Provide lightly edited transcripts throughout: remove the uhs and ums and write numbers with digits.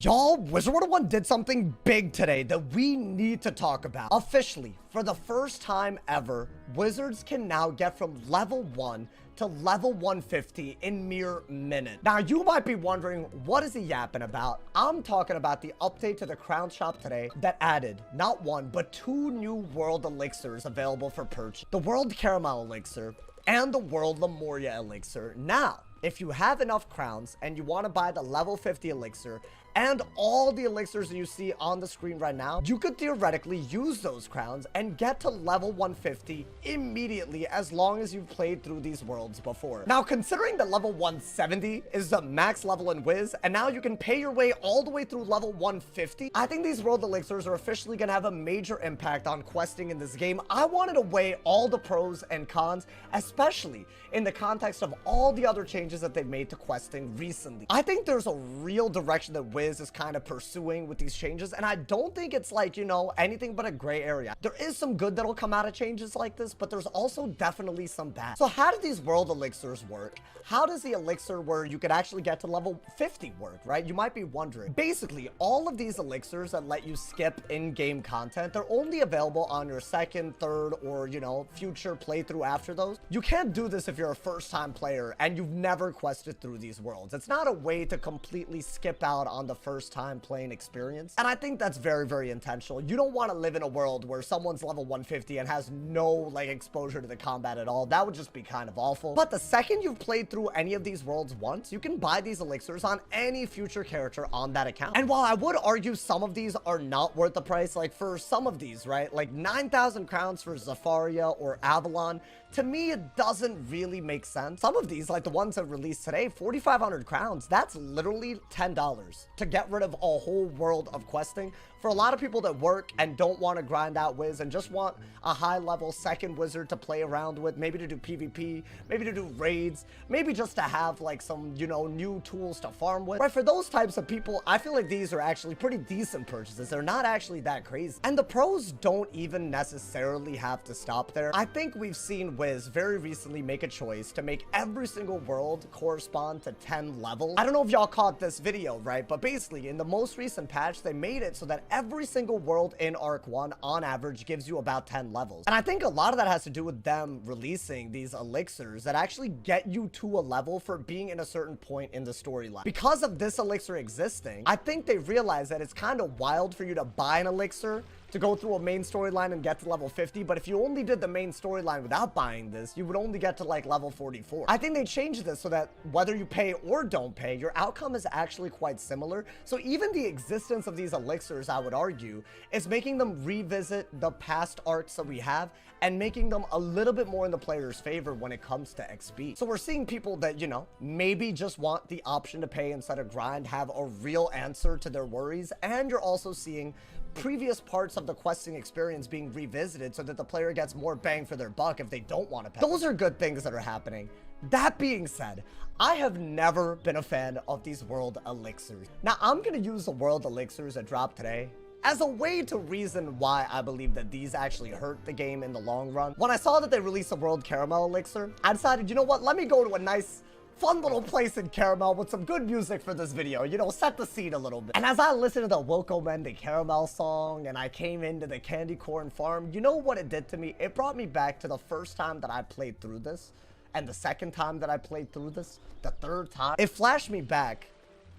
Y'all, Wizard101 did something big today that we need to talk about. Officially, for the first time ever, Wizards can now get from level 1 to level 150 in mere minutes. Now, you might be wondering, what is he yapping about? I'm talking about the update to the Crown Shop today that added not one, but two new World Elixirs available for purchase. The World Caramel Elixir and the World Lemuria Elixir. Now, if you have enough crowns and you want to buy the level 50 elixir and all the elixirs that you see on the screen right now, you could theoretically use those crowns and get to level 150 immediately as long as you've played through these worlds before. Now, considering that level 170 is the max level in Wiz, and now you can pay your way all the way through level 150, I think these world elixirs are officially going to have a major impact on questing in this game. I wanted to weigh all the pros and cons, especially in the context of all the other changes that they've made to questing recently. I think there's a real direction that Wiz is kind of pursuing with these changes, and I don't think it's like, you know, anything but a gray area. There is some good that'll come out of changes like this, but there's also definitely some bad. So how do these world elixirs work? How does the elixir where you could actually get to level 50 work, right? You might be wondering. Basically, all of these elixirs that let you skip in-game content, they're only available on your second, third, or, you know, future playthrough after those. You can't do this if you're a first-time player and you've never quested through these worlds. It's not a way to completely skip out on the first time playing experience, and I think that's very, very intentional. You don't want to live in a world where someone's level 150 and has no like exposure to the combat at all. That would just be kind of awful. But the second you've played through any of these worlds once, you can buy these elixirs on any future character on that account. And while I would argue some of these are not worth the price, like for some of these, right, like 9,000 crowns for Zafaria or Avalon, to me, it doesn't really make sense. Some of these, like the ones that released today, 4,500 crowns, that's literally $10 to get rid of a whole world of questing. For a lot of people that work and don't want to grind out Wiz and just want a high-level second wizard to play around with, maybe to do PvP, maybe to do raids, maybe just to have like some, you know, new tools to farm with. Right, for those types of people, I feel like these are actually pretty decent purchases. They're not actually that crazy. And the pros don't even necessarily have to stop there. I think we've seen Wiz very recently make a choice to make every single world correspond to 10 levels. I don't know if y'all caught this video, right? But basically, in the most recent patch, they made it so that every single world in Arc 1, on average, gives you about 10 levels. And I think a lot of that has to do with them releasing these elixirs that actually get you to a level for being in a certain point in the storyline. Because of this elixir existing, I think they realized that it's kind of wild for you to buy an elixir to go through a main storyline and get to level 50, but if you only did the main storyline without buying this, you would only get to like level 44. I think they changed this so that whether you pay or don't pay, your outcome is actually quite similar. So even the existence of these elixirs, I would argue, is making them revisit the past arcs that we have and making them a little bit more in the player's favor when it comes to XP. So we're seeing people that, you know, maybe just want the option to pay instead of grind have a real answer to their worries, and you're also seeing previous parts of the questing experience being revisited so that the player gets more bang for their buck if they don't want to pay. Those are good things that are happening. That being said, I have never been a fan of these world elixirs. Now, I'm going to use the world elixirs that dropped today as a way to reason why I believe that these actually hurt the game in the long run. When I saw that they released a World Caramel Elixir, I decided, you know what, let me go to a nice fun little place in Caramel with some good music for this video, you know, set the scene a little bit. And as I listened to the Welcome and the Caramel song and I came into the Candy Corn Farm, you know what it did to me? It brought me back to the first time that I played through this, and the second time that I played through this, the third time. It flashed me back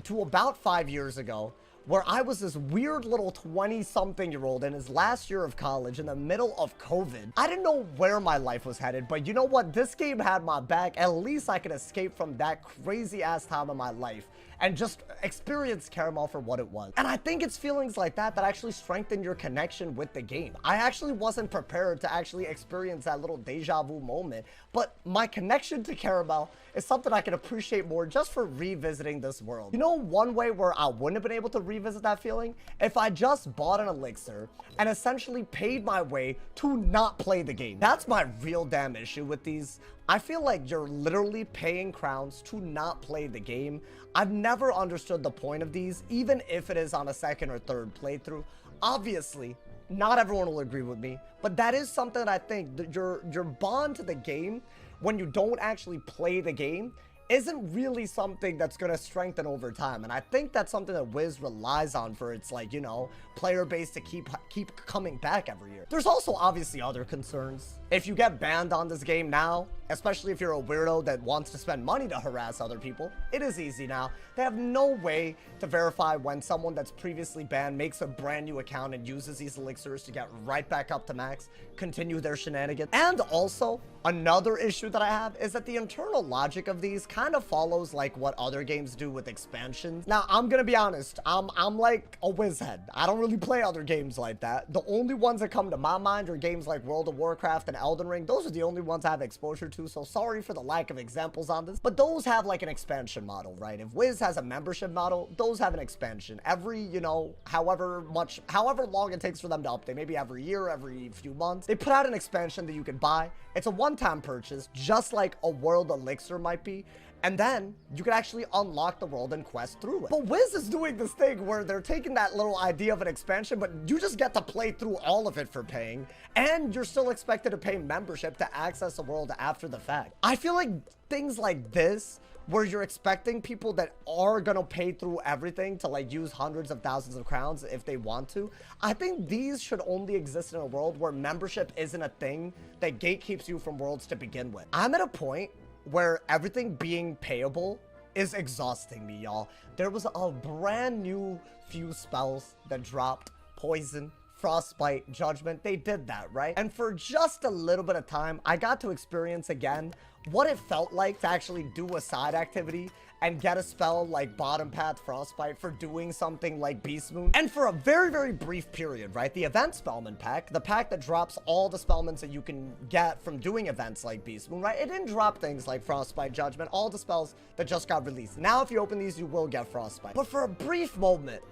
to about 5 years ago, where I was this weird little 20-something-year-old in his last year of college in the middle of COVID. I didn't know where my life was headed, but you know what? This game had my back. At least I could escape from that crazy-ass time of my life and just experience Caramel for what it was. And I think it's feelings like that that actually strengthen your connection with the game. I actually wasn't prepared to actually experience that little deja vu moment, but my connection to Caramel is something I can appreciate more just for revisiting this world. You know, one way where I wouldn't have been able to revisit that feeling? If I just bought an elixir and essentially paid my way to not play the game. That's my real damn issue with these. I feel like you're literally paying crowns to not play the game. I've never understood the point of these, even if it is on a second or third playthrough. Obviously, not everyone will agree with me, but that is something that I think that your bond to the game when you don't actually play the game isn't really something that's going to strengthen over time. And I think that's something that Wiz relies on for its, like, you know, player base to keep coming back every year. There's also obviously other concerns. If you get banned on this game now, especially if you're a weirdo that wants to spend money to harass other people, it is easy now. They have no way to verify when someone that's previously banned makes a brand new account and uses these elixirs to get right back up to max, continue their shenanigans. And also, another issue that I have is that the internal logic of these kind of follows like what other games do with expansions. Now, I'm gonna be honest, I'm like a whiz head. I don't really play other games like that. The only ones that come to my mind are games like World of Warcraft and Elden Ring. Those are the only ones I have exposure to, so sorry for the lack of examples on this. But those have like an expansion model, right? If Wiz has a membership model, those have an expansion. Every, you know, however long it takes for them to update, maybe every year, every few months, they put out an expansion that you can buy. It's a one-time purchase, just like a World Elixir might be. And then you can actually unlock the world and quest through it. But Wiz is doing this thing where they're taking that little idea of an expansion, but you just get to play through all of it for paying, and you're still expected to pay membership to access the world after the fact. I feel like things like this, where you're expecting people that are gonna pay through everything to like use hundreds of thousands of crowns if they want to, I think these should only exist in a world where membership isn't a thing that gatekeeps you from worlds to begin with. I'm at a point where everything being payable is exhausting me, y'all. There was a brand new few spells that dropped: Poison, Frostbite, Judgment. They did that, right? And for just a little bit of time, I got to experience again what it felt like to actually do a side activity and get a spell like Bottom Path Frostbite for doing something like Beast Moon. And for a very, very brief period, right? The event Spellman pack, the pack that drops all the Spellmans that you can get from doing events like Beast Moon, right? It didn't drop things like Frostbite, Judgment, all the spells that just got released. Now, if you open these, you will get Frostbite. But for a brief moment,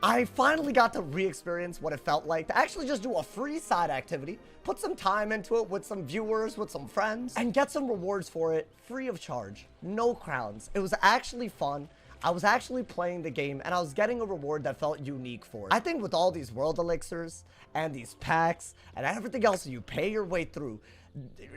I finally got to re-experience what it felt like to actually just do a free side activity, put some time into it with some viewers, with some friends, and get some rewards for it free of charge. No crowns. It was actually fun. I was actually playing the game, and I was getting a reward that felt unique for it. I think with all these World Elixirs and these packs and everything else you pay your way through,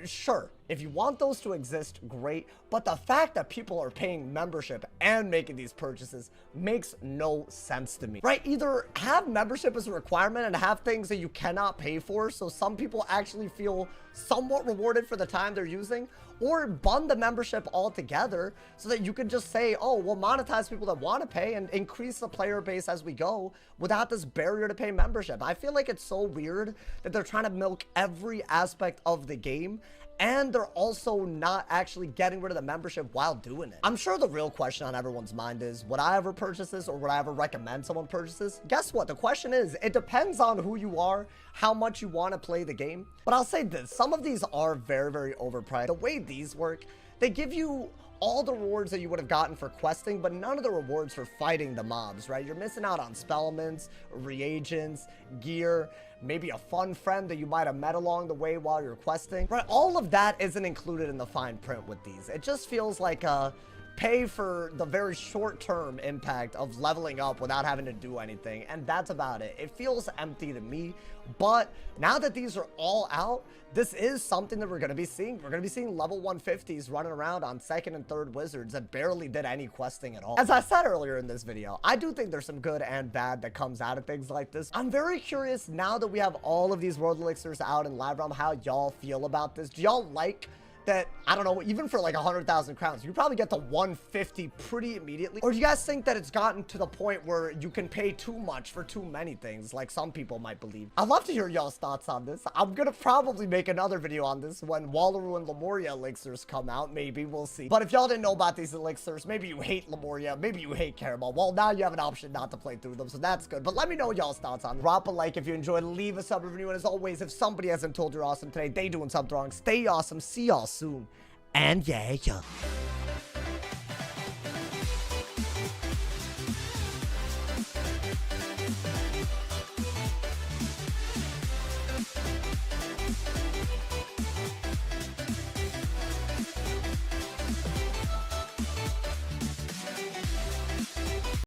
sure, if you want those to exist, great, but the fact that people are paying membership and making these purchases makes no sense to me, right? Either have membership as a requirement and have things that you cannot pay for, so some people actually feel somewhat rewarded for the time they're using, or bund the membership altogether so that you can just say, oh, we'll monetize people that want to pay and increase the player base as we go without this barrier to pay membership. I feel like it's so weird that they're trying to milk every aspect of the game, and they're also not actually getting rid of the membership while doing it. I'm sure the real question on everyone's mind is, would I ever purchase this, or would I ever recommend someone purchase this? Guess what? The question is, it depends on who you are, how much you want to play the game. But I'll say this, some of these are very, very overpriced. The way these work, they give you all the rewards that you would have gotten for questing, but none of the rewards for fighting the mobs, right? You're missing out on spellmans, reagents, gear, maybe a fun friend that you might have met along the way while you're questing, right? All of that isn't included in the fine print with these. It just feels like a pay for the very short-term impact of leveling up without having to do anything, and that's about it. It feels empty to me, but now that these are all out, this is something that we're going to be seeing. We're going to be seeing level 150s running around on second and third wizards that barely did any questing at all. As I said earlier in this video, I do think there's some good and bad that comes out of things like this. I'm very curious now that we have all of these World Elixirs out in live realm, how y'all feel about this. Do y'all like that, I don't know, even for like 100,000 crowns, you probably get to 150 pretty immediately? Or do you guys think that it's gotten to the point where you can pay too much for too many things, like some people might believe? I'd love to hear y'all's thoughts on this. I'm gonna probably make another video on this when Wallaroo and Lemuria elixirs come out. Maybe, we'll see. But if y'all didn't know about these elixirs, maybe you hate Lemuria, maybe you hate Caramel, well, now you have an option not to play through them, so that's good. But let me know y'all's thoughts on it. Drop a like if you enjoyed, leave a sub review, and as always, if somebody hasn't told you're awesome today, they doing something wrong. Stay awesome, see y'all soon. And yeah.